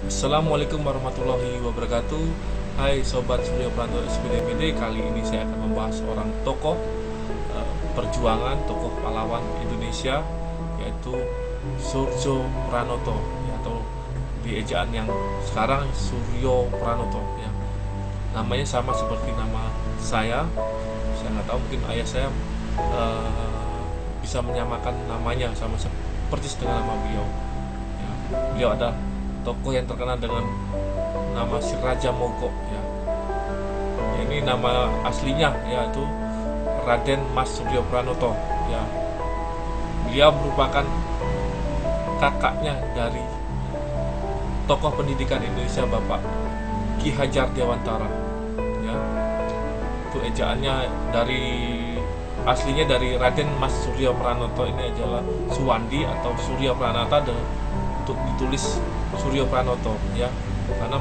Assalamualaikum warahmatullahi wabarakatuh. Hai Sobat Suryo Pranoto SPDPD. Kali ini saya akan membahas seorang tokoh perjuangan, tokoh pahlawan Indonesia, yaitu Suryo Pranoto, atau di ejaan yang sekarang Suryo Pranoto ya. Namanya sama seperti nama saya nggak tahu, mungkin ayah saya bisa menyamakan namanya sama seperti dengan nama beliau ya. Beliau adalah tokoh yang terkenal dengan nama Si Raja Mogok ya. Ini nama aslinya yaitu Raden Mas Suryo Pranoto ya. Beliau merupakan kakaknya dari tokoh pendidikan Indonesia Bapak Ki Hajar Dewantara ya. Itu ejaannya dari aslinya dari Raden Mas Suryo Pranoto, ini adalah Suwandi atau Suryo Pranata untuk ditulis Suryo Pranoto ya, karena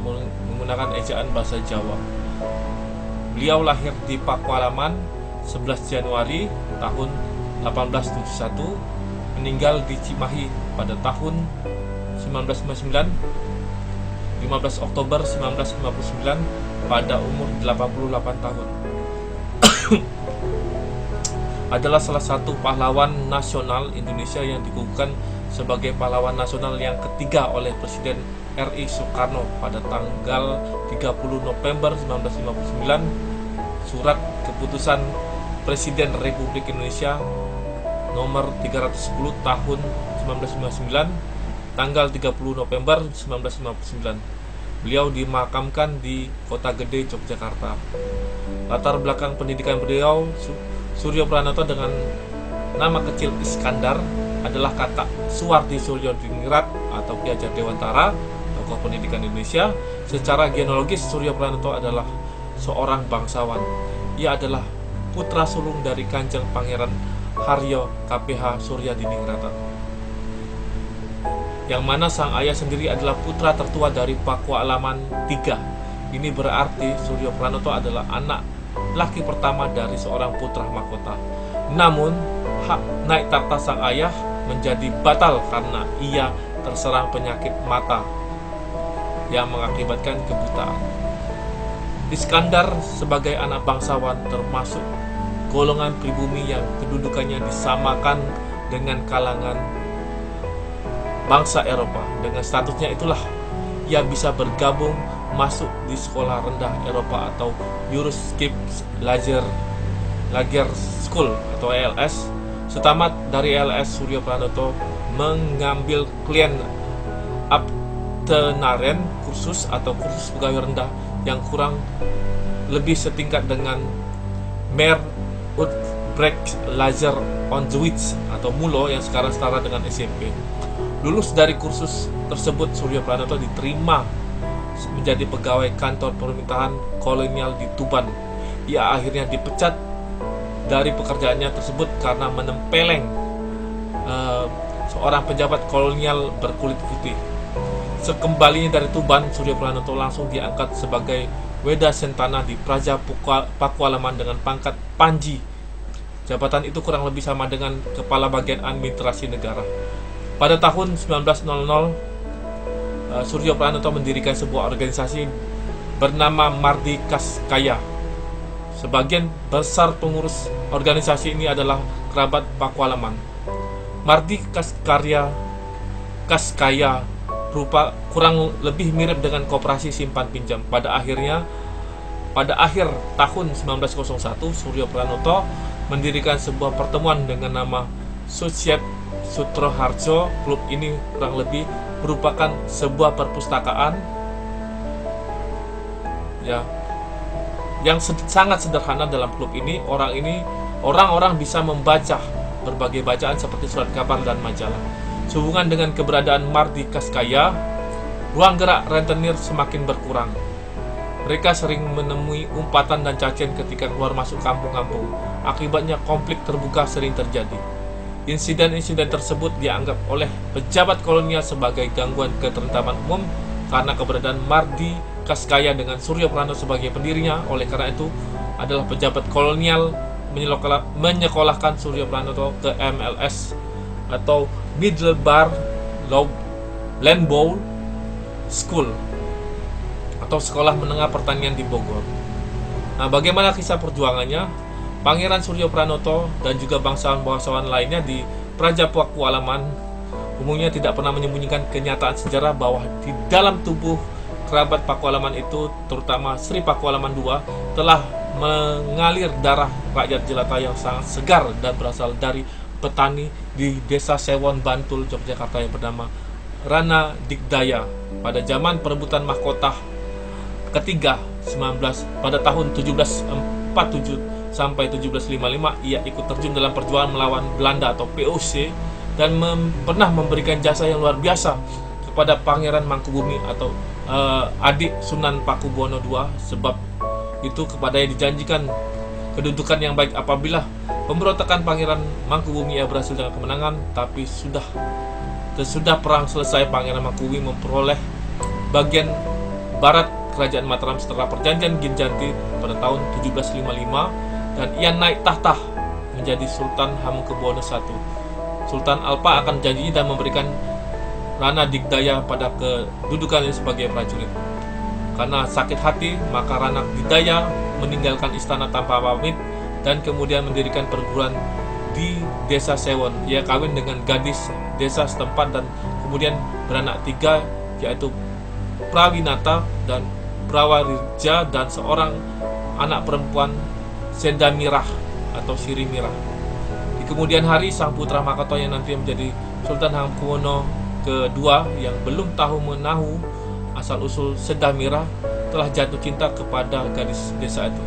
menggunakan ejaan bahasa Jawa. Beliau lahir di Pakualaman 11 Januari tahun 1871, meninggal di Cimahi pada tahun 1959, 15 Oktober 1959 pada umur 88 tahun. Adalah salah satu pahlawan nasional Indonesia yang dikukuhkan sebagai pahlawan nasional yang ketiga oleh Presiden RI Soekarno pada tanggal 30 November 1959. Surat keputusan Presiden Republik Indonesia nomor 310 tahun 1999, tanggal 30 November 1959. Beliau dimakamkan di Kota Gede, Yogyakarta. Latar belakang pendidikan beliau, Suryo Pranoto dengan nama kecil Iskandar adalah kakak Suwardi Suryo Diningrat atau Ki Hajar Dewantara, tokoh pendidikan Indonesia. Secara genealogis, Suryo Pranoto adalah seorang bangsawan. Ia adalah putra sulung dari Kanjeng Pangeran Haryo KPH Surya Diningrat, yang mana sang ayah sendiri adalah putra tertua dari Pakualaman III. Ini berarti Suryo Pranoto adalah anak laki pertama dari seorang putra mahkota. Namun, hak naik takhta sang ayah menjadi batal karena ia terserang penyakit mata yang mengakibatkan kebutaan. Iskandar sebagai anak bangsawan termasuk golongan pribumi yang kedudukannya disamakan dengan kalangan bangsa Eropa. Dengan statusnya itulah ia bisa bergabung masuk di sekolah rendah Eropa atau Lager School atau ELS. Setamat dari ELS, Suryo Pranoto mengambil klien Abtenaren kursus atau kursus pegawai rendah yang kurang lebih setingkat dengan Mer Utbrecht Lager Onzuits atau MULO yang sekarang setara dengan SMP. Lulus dari kursus tersebut, Suryo Pranoto diterima menjadi pegawai kantor pemerintahan kolonial di Tuban. Ia akhirnya dipecat dari pekerjaannya tersebut karena menempeleng seorang pejabat kolonial berkulit putih. Sekembalinya dari Tuban, Suryo Pranoto langsung diangkat sebagai Weda Sentana di Praja Pakualaman dengan pangkat Panji. Jabatan itu kurang lebih sama dengan Kepala Bagian Administrasi Negara. Pada tahun 1900, Suryo Pranoto mendirikan sebuah organisasi bernama Mardikaskaya. Sebagian besar pengurus organisasi ini adalah kerabat Pakualaman. Mardikaskaya berupa kurang lebih mirip dengan koperasi simpan pinjam. Pada akhir tahun 1901, Suryo Pranoto mendirikan sebuah pertemuan dengan nama Susyet Sutroharjo. Klub ini kurang lebih merupakan sebuah perpustakaan ya, yang sangat sederhana. Dalam klub ini orang-orang bisa membaca berbagai bacaan seperti surat kabar dan majalah. Sehubungan dengan keberadaan Mardikaskaya, ruang gerak rentenir semakin berkurang. Mereka sering menemui umpatan dan cacian ketika keluar masuk kampung-kampung. Akibatnya konflik terbuka sering terjadi. Insiden-insiden tersebut dianggap oleh pejabat kolonial sebagai gangguan ketertiban umum karena keberadaan Mardikaskaya dengan Suryo Pranoto sebagai pendirinya. Oleh karena itu, adalah pejabat kolonial menyekolahkan Suryo Pranoto ke MLS atau Middelbar Landbouw School atau Sekolah Menengah Pertanian di Bogor. Nah, bagaimana kisah perjuangannya? Pangeran Suryo Pranoto dan juga bangsawan-bangsawan lainnya di Praja Pakualaman umumnya tidak pernah menyembunyikan kenyataan sejarah bahwa di dalam tubuh kerabat Pakualaman itu, terutama Sri Pakualaman II, telah mengalir darah rakyat jelata yang sangat segar dan berasal dari petani di Desa Sewon, Bantul, Yogyakarta yang bernama Rana Digdaya pada zaman perebutan mahkota ketiga pada tahun 1747 sampai 1755. Ia ikut terjun dalam perjuangan melawan Belanda atau POC dan pernah memberikan jasa yang luar biasa kepada Pangeran Mangkubumi atau adik Sunan Pakubuwono II. Sebab itu kepadanya dijanjikan kedudukan yang baik apabila pemberontakan Pangeran Mangkubumi ia berhasil dengan kemenangan. Tapi sesudah perang selesai, Pangeran Mangkubumi memperoleh bagian barat Kerajaan Mataram setelah perjanjian Ginjanti pada tahun 1755, dan ia naik tahta menjadi Sultan Hamengkubuwono I. Sultan Alpa akan janji dan memberikan Rana Digdaya pada kedudukannya sebagai prajurit. Karena sakit hati, maka Rana Digdaya meninggalkan istana tanpa pamit dan kemudian mendirikan perguruan di Desa Sewon. Ia kawin dengan gadis desa setempat dan kemudian beranak 3, yaitu Prawinata dan Prawarirja, dan seorang anak perempuan, Sendamirah atau Siri Mirah. Di kemudian hari, sang putra Makato yang nanti menjadi Sultan Hamengkubuwono II yang belum tahu menahu asal-usul Sendamirah telah jatuh cinta kepada gadis desa itu.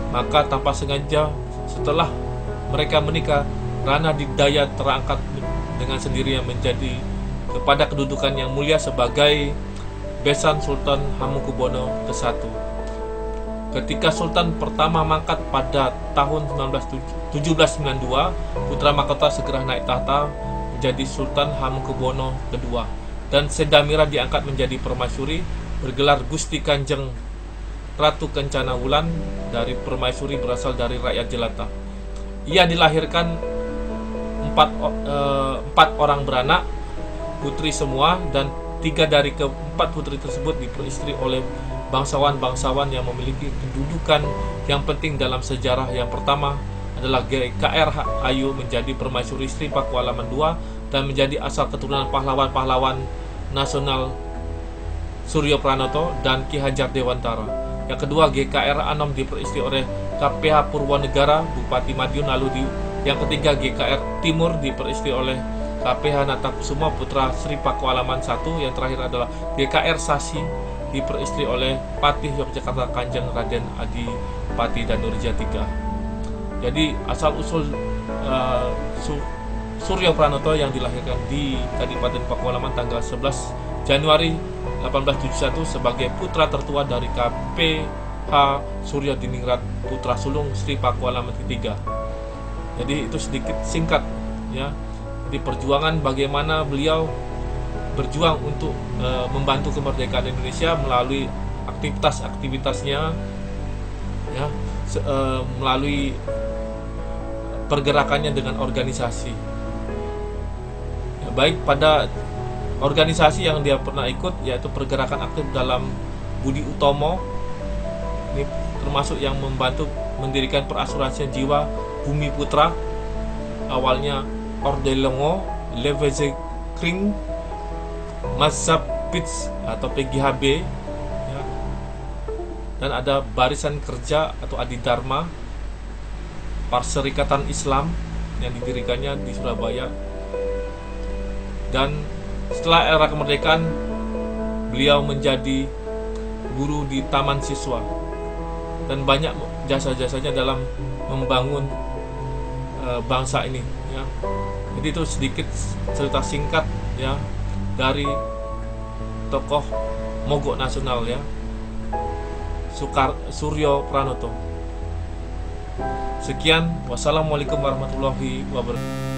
Maka tanpa sengaja setelah mereka menikah, Rana Digdaya terangkat dengan sendirinya menjadi kepada kedudukan yang mulia sebagai besan Sultan Hamengkubuwono I. Ketika Sultan pertama mangkat pada tahun 1792, putra Makota segera naik tahta menjadi Sultan Hamengkubuwono II, dan Sendamirah diangkat menjadi permaisuri bergelar Gusti Kanjeng Ratu Kencana Wulan. Dari permaisuri berasal dari rakyat jelata. Ia dilahirkan 4 orang beranak, putri semua, dan 3 dari ke-4 putri tersebut diperistri oleh bangsawan-bangsawan yang memiliki kedudukan yang penting dalam sejarah. Yang pertama adalah GKR Ayu menjadi permaisuri Sri Pakualaman II dan menjadi asal keturunan pahlawan-pahlawan nasional Suryo Pranoto dan Ki Hajar Dewantara. Yang kedua, GKR Anom diperistri oleh KPH Purwonegara Bupati Madiun. Yang ketiga, GKR Timur diperistri oleh KPH Natakusuma putra Sri Pakualaman I. Yang terakhir adalah GKR Sasi diperistri oleh Patih Yogyakarta Kanjeng Raden Adipati Danurja III. Jadi asal-usul Suryo Pranoto yang dilahirkan di Kadipaten Pakualaman tanggal 11 Januari 1871 sebagai putra tertua dari KPH Suryo Diningrat putra sulung Sri Pakualaman III. Jadi itu sedikit singkat ya. Di perjuangan bagaimana beliau berjuang untuk membantu kemerdekaan Indonesia melalui aktivitas-aktivitasnya ya, melalui pergerakannya dengan organisasi ya, baik pada organisasi yang dia pernah ikut, yaitu pergerakan aktif dalam Budi Utomo, ini termasuk yang membantu mendirikan perasuransian jiwa Bumi Putra, awalnya Ordelongo, Levezekring, Mazhabits atau PGHB ya. Dan ada Barisan Kerja atau Adidharma, Perserikatan Islam yang didirikannya di Surabaya. Dan setelah era kemerdekaan beliau menjadi guru di Taman Siswa dan banyak jasa-jasanya dalam membangun bangsa ini ya. Jadi itu sedikit cerita singkat ya dari tokoh mogok nasional ya, Suryo Pranoto. Sekian, wassalamualaikum warahmatullahi wabarakatuh.